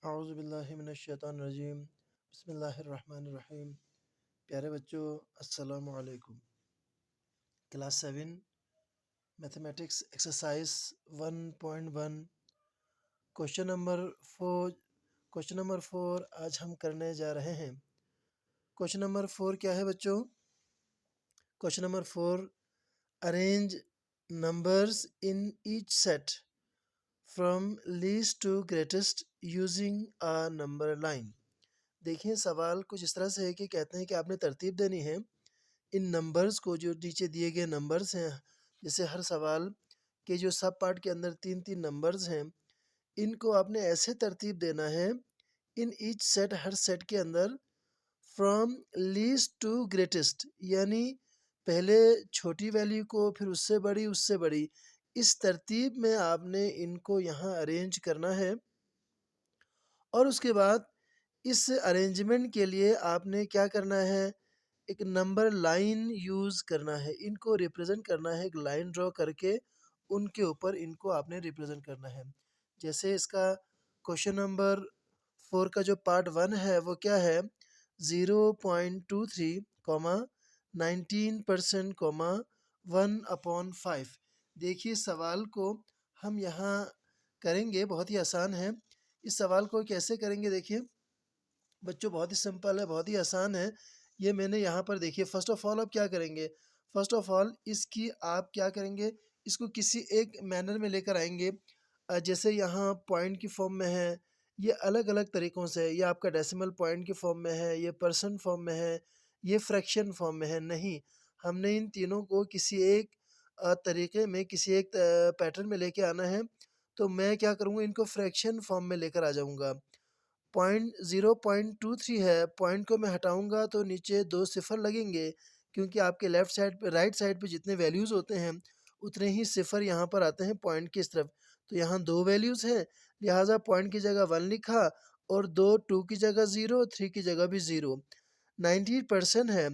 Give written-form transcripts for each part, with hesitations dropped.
औज़ुबिल्लाहिमिनश्शैतानिर्रजीम बिस्मिल्लाहिर्रहमानिर्रहीम। प्यारे बच्चों, अस्सलामु अलैकुम। Class 7 mathematics exercise 1.1 question number 4 आज हम करने जा रहे हैं। क्वेश्चन नंबर 4 क्या है बच्चों? Question number 4, arrange numbers in each set from least to greatest using a number line. देखिए, सवाल कुछ इस तरह से है कि कहते हैं कि आपने तरतीब देनी है इन नंबर्स को, जो नीचे दिए गए नंबर्स हैं। जैसे हर सवाल के जो सब पार्ट के अंदर 3-3 नंबर्स हैं, इनको आपने ऐसे तरतीब देना है इन ईच सेट, हर सेट के अंदर, फ्रॉम लीस्ट टू ग्रेटेस्ट, यानी पहले छोटी वैल्यू को, फिर उससे बड़ी, उससे बड़ी, इस तरतीब में आपने इनको यहाँ अरेंज करना है। और उसके बाद इस अरेंजमेंट के लिए आपने क्या करना है, एक नंबर लाइन यूज़ करना है। इनको रिप्रेजेंट करना है, एक लाइन ड्रॉ करके उनके ऊपर इनको आपने रिप्रेजेंट करना है। जैसे इसका क्वेश्चन नंबर 4 का जो पार्ट 1 है वो क्या है, 0.23 कॉमा 19% कॉमा 1/5। देखिए, सवाल को हम यहाँ करेंगे, बहुत ही आसान है। इस सवाल को कैसे करेंगे देखिए बच्चों, बहुत ही सिंपल है, बहुत ही आसान है। ये मैंने यहाँ पर देखिए, फ़र्स्ट ऑफ़ ऑल आप क्या करेंगे, फ़र्स्ट ऑफ़ ऑल इसकी आप क्या करेंगे, इसको किसी एक मैनर में लेकर आएँगे। जैसे यहाँ पॉइंट की फ़ॉर्म में है, ये अलग-अलग तरीक़ों से है। ये आपका डेसिमल पॉइंट की फ़ॉर्म में है, ये परसेंट फ़ॉर्म में है, ये फ्रैक्शन फ़ॉर्म में है। नहीं, हमने इन तीनों को किसी एक तरीक़े में, किसी एक पैटर्न में लेके आना है। तो मैं क्या करूँगा, इनको फ्रैक्शन फ़ॉर्म में लेकर आ जाऊँगा। पॉइंट 0.23 है, पॉइंट को मैं हटाऊँगा तो नीचे 2 सिफ़र लगेंगे, क्योंकि आपके लेफ़्ट साइड पे, राइट साइड पे जितने वैल्यूज़ होते हैं, उतने ही सिफ़र यहाँ पर आते हैं पॉइंट की इस तरफ। तो यहाँ 2 वैल्यूज़ हैं, लिहाज़ा पॉइंट की जगह 1 लिखा, और 2 की जगह 0, 3 की जगह भी 0। 90% है,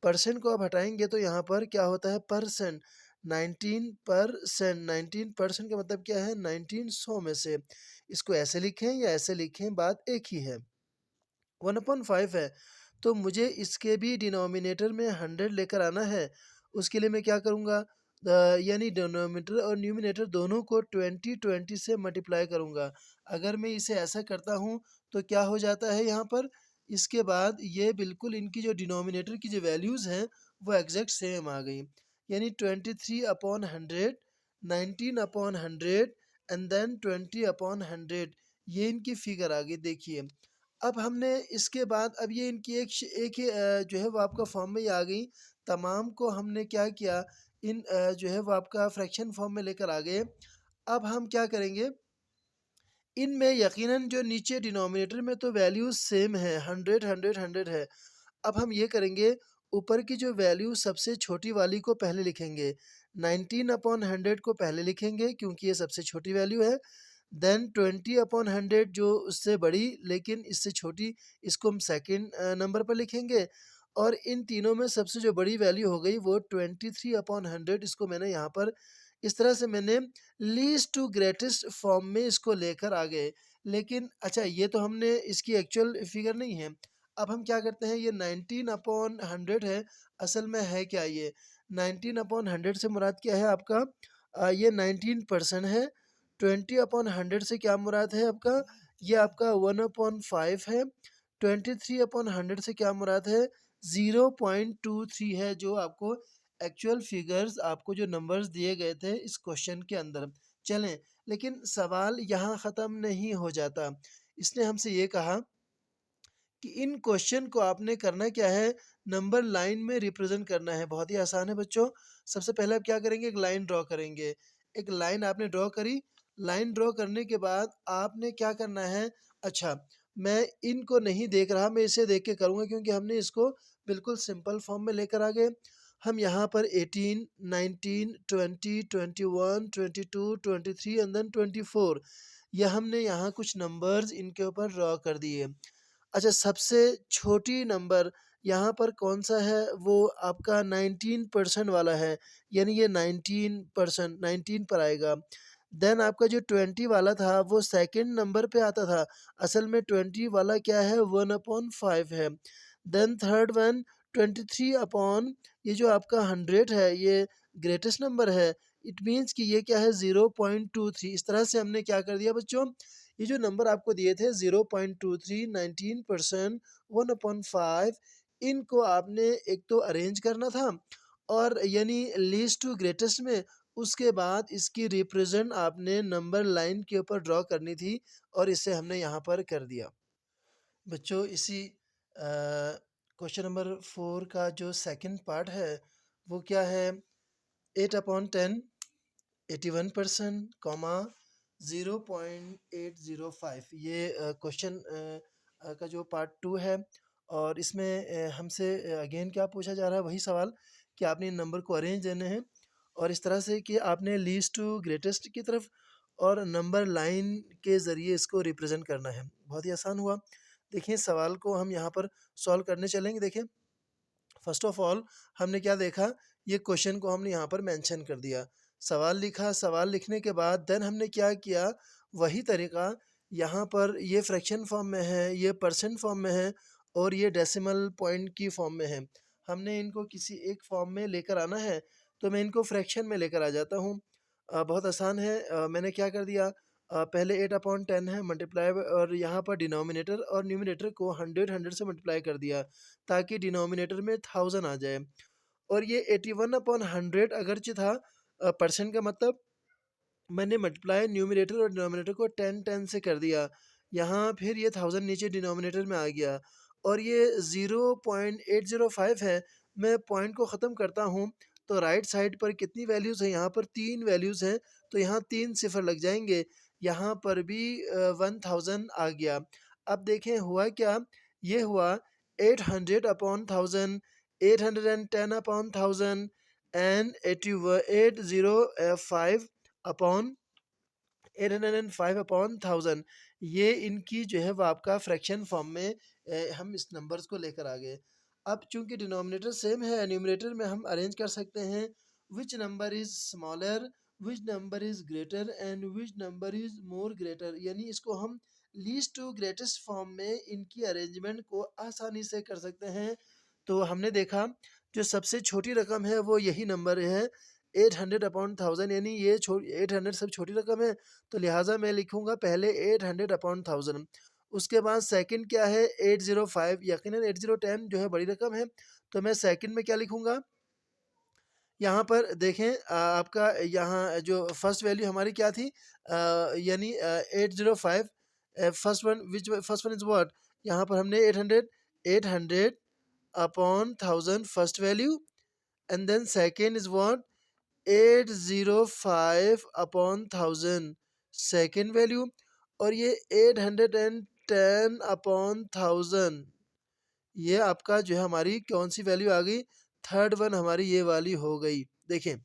परसेंट को आप हटाएँगे तो यहाँ पर क्या होता है, परसेंट। 19%, 19% का मतलब क्या है, 19 100 में से। इसको ऐसे लिखें या ऐसे लिखें, बात एक ही है। 1/5 है, तो मुझे इसके भी डिनोमिनेटर में 100 लेकर आना है। उसके लिए मैं क्या करूँगा, यानी डिनोमिनेटर और न्यूमरेटर दोनों को 20 से मल्टीप्लाई करूँगा। अगर मैं इसे ऐसा करता हूँ तो क्या हो जाता है यहाँ पर, इसके बाद ये बिल्कुल इनकी जो डिनोमिनेटर की जो वैल्यूज़ हैं वो एग्जैक्ट सेम आ गई। यानी 23/100, 19/100 एंड देन 20/100, ये इनकी फिगर आ गई। देखिए, अब हमने इसके बाद, अब ये इनकी एक ही जो है वो आपका फॉर्म में ही आ गई। तमाम को हमने क्या किया, इन जो है वो आपका फ्रैक्शन फॉर्म में लेकर आ गए। अब हम क्या करेंगे, इनमें यकीनन जो नीचे डिनोमिनेटर में तो वैल्यूज़ सेम है, 100 100 100 है। अब हम ये करेंगे, ऊपर की जो वैल्यू सबसे छोटी वाली को पहले लिखेंगे, 19/100 को पहले लिखेंगे क्योंकि ये सबसे छोटी वैल्यू है। देन 20/100 जो उससे बड़ी लेकिन इससे छोटी, इसको हम सेकंड नंबर पर लिखेंगे। और इन तीनों में सबसे जो बड़ी वैल्यू हो गई वो 23/100, इसको मैंने यहाँ पर इस तरह से मैंने लीस्ट टू ग्रेटेस्ट फॉर्म में इसको लेकर आ गए। लेकिन अच्छा, ये तो हमने इसकी एक्चुअल फिगर नहीं है। अब हम क्या करते हैं, ये 19/100 है, असल में है क्या ये, 19/100 से मुराद क्या है आपका, ये 19% है। 20/100 से क्या मुराद है आपका, ये आपका 1/5 है। 23/100 से क्या मुराद है, 0.23 है, जो आपको एक्चुअल फिगर्स, आपको जो नंबर्स दिए गए थे इस क्वेश्चन के अंदर। चलें, लेकिन सवाल यहाँ ख़त्म नहीं हो जाता। इसने हमसे ये कहा कि इन क्वेश्चन को आपने करना क्या है, नंबर लाइन में रिप्रेजेंट करना है। बहुत ही आसान है बच्चों। सबसे पहले आप क्या करेंगे, एक लाइन ड्रॉ करेंगे। एक लाइन आपने ड्रॉ करी, लाइन ड्रॉ करने के बाद आपने क्या करना है, अच्छा, मैं इनको नहीं देख रहा, मैं इसे देख के करूँगा क्योंकि हमने इसको बिल्कुल सिंपल फॉर्म में लेकर आ गए। हम यहाँ पर 18, 19, 20, 21, 22, 23 एंड देन 24, यह हमने यहाँ कुछ नंबर्स इनके ऊपर ड्रॉ कर दिए। अच्छा, सबसे छोटी नंबर यहाँ पर कौन-सा है, वो आपका 19% वाला है, यानी ये 19% 19 पर आएगा। देन आपका जो 20 वाला था वो सेकंड नंबर पे आता था। असल में 20 वाला क्या है 1/5 है। देन थर्ड वन 23 अपॉन ये जो आपका 100 है ये ग्रेटेस्ट नंबर है। इट मीन्स कि ये क्या है 0.23। इस तरह से हमने क्या कर दिया बच्चों, ये जो नंबर आपको दिए थे 0.23 19% 1/5, इनको आपने एक तो अरेंज करना था और यानी लीस्ट टू ग्रेटेस्ट में, उसके बाद इसकी रिप्रेजेंट आपने नंबर लाइन के ऊपर ड्रॉ करनी थी और इसे हमने यहाँ पर कर दिया। बच्चों इसी क्वेश्चन नंबर 4 का जो सेकंड पार्ट है वो क्या है 8/10 81% कॉमा 0.805, ये क्वेश्चन का जो पार्ट 2 है। और इसमें हमसे अगेन क्या पूछा जा रहा है, वही सवाल कि आपने इन नंबर को अरेंज देने हैं और इस तरह से कि आपने लीस्ट टू ग्रेटेस्ट की तरफ और नंबर लाइन के ज़रिए इसको रिप्रेजेंट करना है। बहुत ही आसान हुआ। देखिए सवाल को हम यहाँ पर सॉल्व करने चलेंगे। देखिए फर्स्ट ऑफ ऑल हमने क्या देखा, ये क्वेश्चन को हमने यहाँ पर मेंशन कर दिया, सवाल लिखा, सवाल लिखने के बाद देन हमने क्या किया, वही तरीका यहाँ पर ये फ्रैक्शन फॉर्म में है, ये परसेंट फॉर्म में है और ये डेसिमल पॉइंट की फॉर्म में है। हमने इनको किसी एक फॉर्म में लेकर आना है, तो मैं इनको फ्रैक्शन में लेकर आ जाता हूँ। बहुत आसान है। मैंने क्या कर दिया, पहले 8/10 है मल्टीप्लाई और यहाँ पर डिनोमिनेटर और न्यूमरेटर को 100 से मल्टीप्लाई कर दिया ताकि डिनोमिनेटर में 1000 आ जाए। और ये 81/100 अगरचे था परसेंट का मतलब मैंने मल्टीप्लाई न्यूमरेटर और डिनोमिनेटर को 10 से कर दिया। यहाँ फिर ये 1000 नीचे डिनोमिनेटर में आ गया और ये 0.805 है। मैं पॉइंट को ख़त्म करता हूँ तो राइट साइड पर कितनी वैल्यूज़ हैं, यहाँ पर 3 वैल्यूज़ हैं तो यहाँ 3 सिफ़र लग जाएंगे। यहाँ पर भी 1000 आ गया। अब देखें हुआ क्या, ये हुआ 800/1000, 810/1000 एंड 805 अपॉन 805/1000। ये इनकी जो है वो आपका फ्रैक्शन फॉर्म में हम इस नंबर्स को लेकर आ गए। अब चूंकि डिनोमिनेटर सेम है, न्यूमरेटर में हम अरेंज कर सकते हैं which number is smaller, which number is greater and which number is more greater, यानी इसको हम लीस्ट टू ग्रेटेस्ट फॉर्म में इनकी अरेंजमेंट को आसानी से कर सकते हैं। तो हमने देखा जो सबसे छोटी रकम है वो यही नंबर है 800/1000, यानी ये 800 सब छोटी रकम है तो लिहाजा मैं लिखूंगा पहले 800/1000। उसके बाद सेकंड क्या है 805, यकीनन 8010 जो है बड़ी रकम है तो मैं सेकंड में क्या लिखूंगा, यहाँ पर देखें आपका यहाँ जो फर्स्ट वैल्यू हमारी क्या थी, यानी 805, first one which first one is what, यहाँ पर हमने 800/1000 first value and then second is what 805/1000 second value और ये 810/1000 ये आपका जो है हमारी कौन सी वैल्यू आ गई, थर्ड वन हमारी ये वाली हो गई। देखें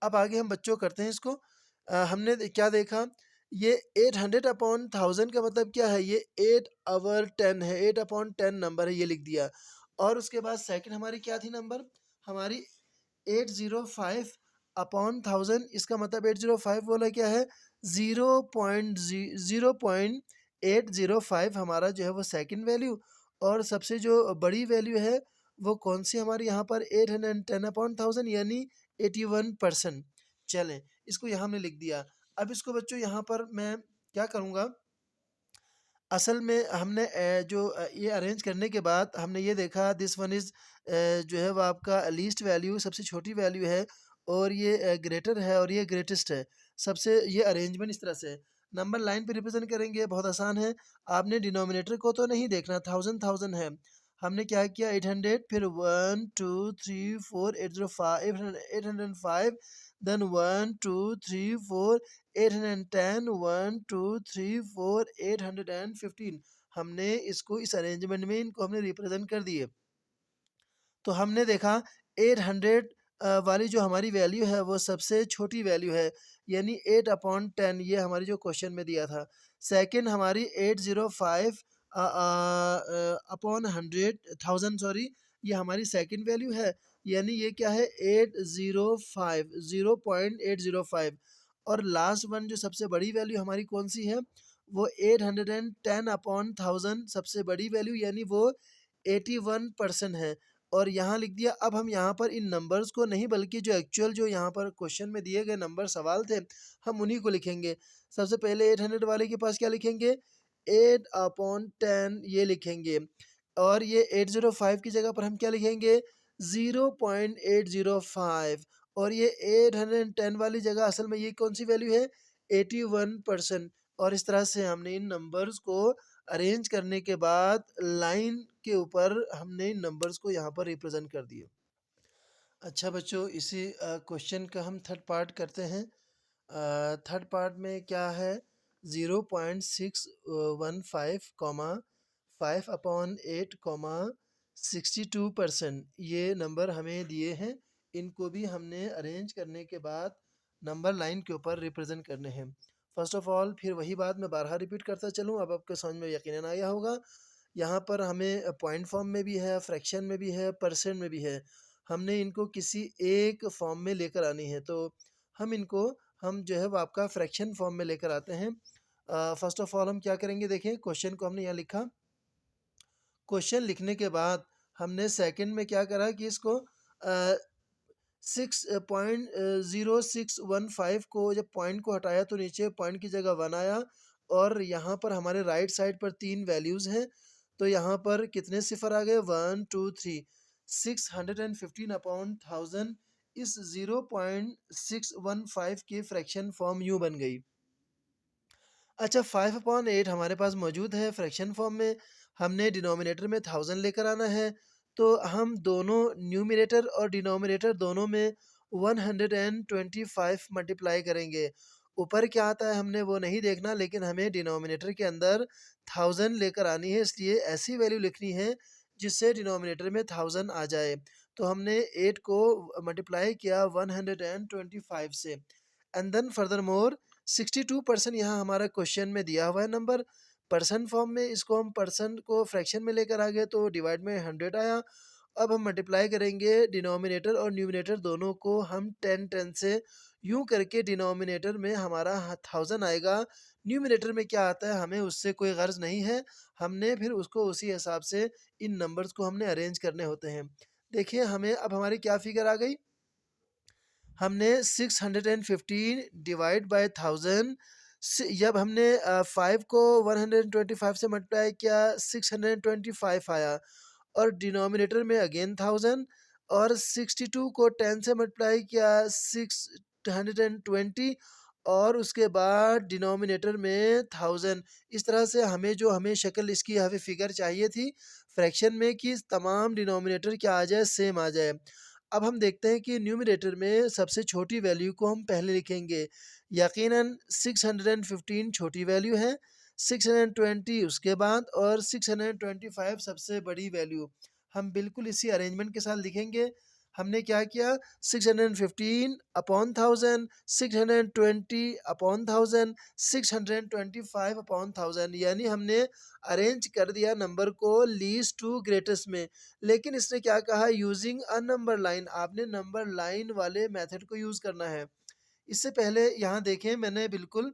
अब आगे हम बच्चों करते हैं इसको। हमने क्या देखा, ये 800/1000 का मतलब क्या है, ये 8/10 है, 8/10 नंबर है, ये लिख दिया। और उसके बाद सेकंड हमारी क्या थी नंबर, हमारी 805/1000, इसका मतलब 805 बोला क्या है 0.805 हमारा जो है वो सेकंड वैल्यू। और सबसे जो बड़ी वैल्यू है वो कौन सी हमारी यहाँ पर 810/1000 यानी 81%। चलें इसको यहाँ हमने लिख दिया। अब इसको बच्चों यहाँ पर मैं क्या करूँगा, असल में हमने ये अरेंज करने के बाद हमने ये देखा दिस वन इज़ जो है वो आपका लीस्ट वैल्यू सबसे छोटी वैल्यू है और ये ग्रेटर है और ये ग्रेटेस्ट है। सबसे ये अरेंजमेंट इस तरह से है। नंबर लाइन पे रिप्रेजेंट करेंगे, बहुत आसान है। आपने डिनोमिनेटर को तो नहीं देखना, 1000 है। हमने क्या किया 800 फिर 1 2 3 4 805 805 देन 1 2 3 4 810 1 2 3 4 815। हमने इसको इस अरेंजमेंट में इनको हमने रिप्रेजेंट कर दिए। तो हमने देखा 800 वाली जो हमारी वैल्यू है वो सबसे छोटी वैल्यू है, यानी 8/10 ये हमारी जो क्वेश्चन में दिया था। सेकंड हमारी 805 अपॉन 1000 सॉरी, ये हमारी सेकंड वैल्यू है, यानी ये क्या है 805 0.805। और लास्ट वन जो सबसे बड़ी वैल्यू हमारी कौन सी है, वो 810/1000 सबसे बड़ी वैल्यू, यानी वो 81% है। और यहाँ लिख दिया। अब हम यहाँ पर इन नंबर्स को नहीं, बल्कि जो एक्चुअल जो यहाँ पर क्वेश्चन में दिए गए नंबर सवाल थे, हम उन्हीं को लिखेंगे। सबसे पहले 800 वाले के पास क्या लिखेंगे, 8/10 ये लिखेंगे। और ये 805 की जगह पर हम क्या लिखेंगे, 0.805। और ये 810 वाली जगह असल में ये कौन सी वैल्यू है, 81%। और इस तरह से हमने इन नंबर्स को अरेंज करने के बाद लाइन के ऊपर हमने इन नंबर्स को यहाँ पर रिप्रेजेंट कर दिए। अच्छा बच्चों, इसी क्वेश्चन का हम थर्ड पार्ट करते हैं। थर्ड पार्ट में क्या है, 0.615 कॉमा 5/8 कॉमा 62% ये नंबर हमें दिए हैं। इनको भी हमने अरेंज करने के बाद नंबर लाइन के ऊपर रिप्रेजेंट करने हैं। फर्स्ट ऑफ ऑल फिर वही बात मैं बारहा रिपीट करता चलूँ, अब आपके समझ में यकीनन आया होगा। यहाँ पर हमें पॉइंट फॉर्म में भी है, फ्रैक्शन में भी है, परसेंट में भी है। हमने इनको किसी एक फॉर्म में लेकर आनी है, तो हम जो है वो आपका फ्रैक्शन फॉर्म में लेकर आते हैं। फर्स्ट ऑफ ऑल हम क्या करेंगे, देखिए क्वेश्चन को हमने यहाँ लिखा। क्वेश्चन लिखने के बाद हमने सेकंड में क्या करा कि इसको 6.0615 को जब पॉइंट को हटाया तो नीचे पॉइंट की जगह 1 आया। और यहाँ पर हमारे राइट साइड पर 3 वैल्यूज़ हैं, तो यहाँ पर कितने सिफर आ गए, 1 2 3। 615/1000 इस 0.615 की फ्रैक्शन फॉर्म यूँ बन गई। अच्छा, 5/8 हमारे पास मौजूद है फ्रैक्शन फॉर्म में। हमने डिनोमिनेटर में 1000 लेकर आना है, तो हम दोनों न्यूमरेटर और डिनोमिनेटर दोनों में 125 मल्टीप्लाई करेंगे। ऊपर क्या आता है हमने वो नहीं देखना, लेकिन हमें डिनोमिनेटर के अंदर 1000 लेकर आनी है, इसलिए ऐसी वैल्यू लिखनी है जिससे डिनोमिनेटर में 1000 आ जाए। तो हमने 8 को मल्टीप्लाई किया 125 से। एंड देन फर्दर मोर 62% यहाँ हमारा क्वेश्चन में दिया हुआ है नंबर। परसेंट फॉर्म में इसको हम परसेंट को फ्रैक्शन में लेकर आ गए, तो डिवाइड में 100 आया। अब हम मल्टीप्लाई करेंगे डिनोमिनेटर और न्यूमरेटर दोनों को हम 10 से। यूं करके डिनोमिनेटर में हमारा 1000 आएगा। न्यूमरेटर में क्या आता है हमें उससे कोई गर्ज नहीं है, हमने फिर उसको उसी हिसाब से इन नंबर्स को हमने अरेंज करने होते हैं। देखिए हमें अब हमारी क्या फिगर आ गई, हमने 615 डिवाइड बाय 1000। जब हमने 5 को 125 से मल्टीप्लाई किया 625 आया। और डिनोमिनेटर में अगेन 1000। और 62 को 10 से मल्टीप्लाई किया 620। और उसके बाद डिनोमिनेटर में 1000। इस तरह से हमें शक्ल इसकी हमें फिगर चाहिए थी फ्रैक्शन में कि तमाम डिनोमिनेटर क्या आ जाए, सेम आ जाए। अब हम देखते हैं कि न्यूमरेटर में सबसे छोटी वैल्यू को हम पहले लिखेंगे। यकीनन 615 छोटी वैल्यू है, 620 उसके बाद, और 625 सबसे बड़ी वैल्यू। हम बिल्कुल इसी अरेंजमेंट के साथ लिखेंगे। हमने क्या किया, 615/1000, 620/1000, 625/1000, यानी हमने अरेंज कर दिया नंबर को लीस्ट टू ग्रेटेस्ट में। लेकिन इसने क्या कहा, यूजिंग अ नंबर लाइन, आपने नंबर लाइन वाले मेथड को यूज़ करना है। इससे पहले यहाँ देखें मैंने बिल्कुल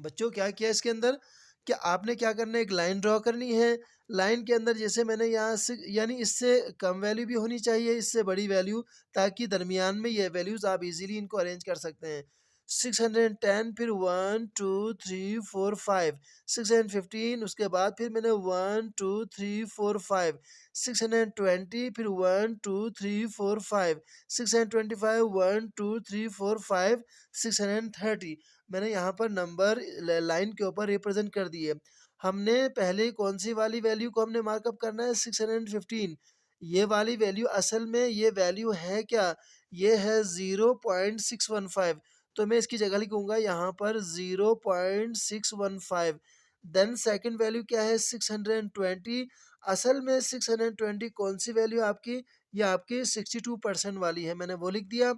बच्चों क्या किया इसके अंदर, कि आपने क्या करना है, एक लाइन ड्रॉ करनी है। लाइन के अंदर जैसे मैंने यहाँ से, यानी इससे कम वैल्यू भी होनी चाहिए, इससे बड़ी वैल्यू, ताकि दरमियान में ये वैल्यूज़ आप इजीली इनको अरेंज कर सकते हैं। 610, फिर 1 2 3 4 5। 615 उसके बाद फिर मैंने 1 2 3 4 5। 620 फिर 1 2 3 4 5। 625 1 2 3 4 5। 630 मैंने यहाँ पर नंबर लाइन के ऊपर रिप्रेजेंट कर दिए। हमने पहले कौन सी वाली वैल्यू को हमने मार्कअप करना है, 615। ये वाली वैल्यू असल में ये वैल्यू है क्या, ये है 0.615। तो मैं इसकी जगह लिखूंगा यहाँ पर 0.615। देन सेकंड वैल्यू क्या है, 620। असल में 620 कौन सी वैल्यू आपकी, ये आपकी 62% वाली है, मैंने वो लिख दिया।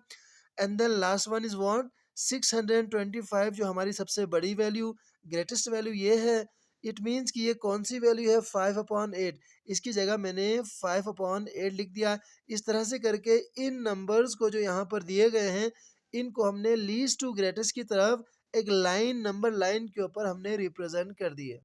And then last one is what, 625 जो हमारी सबसे बड़ी वैल्यू, ग्रेटेस्ट वैल्यू ये है। इट मीन्स कि ये कौन सी वैल्यू है, 5/8। इसकी जगह मैंने 5/8 लिख दिया। इस तरह से करके इन नंबर्स को जो यहाँ पर दिए गए हैं, इनको हमने लीस्ट टू ग्रेटेस्ट की तरफ एक लाइन नंबर लाइन के ऊपर हमने रिप्रेज़ेंट कर दिए।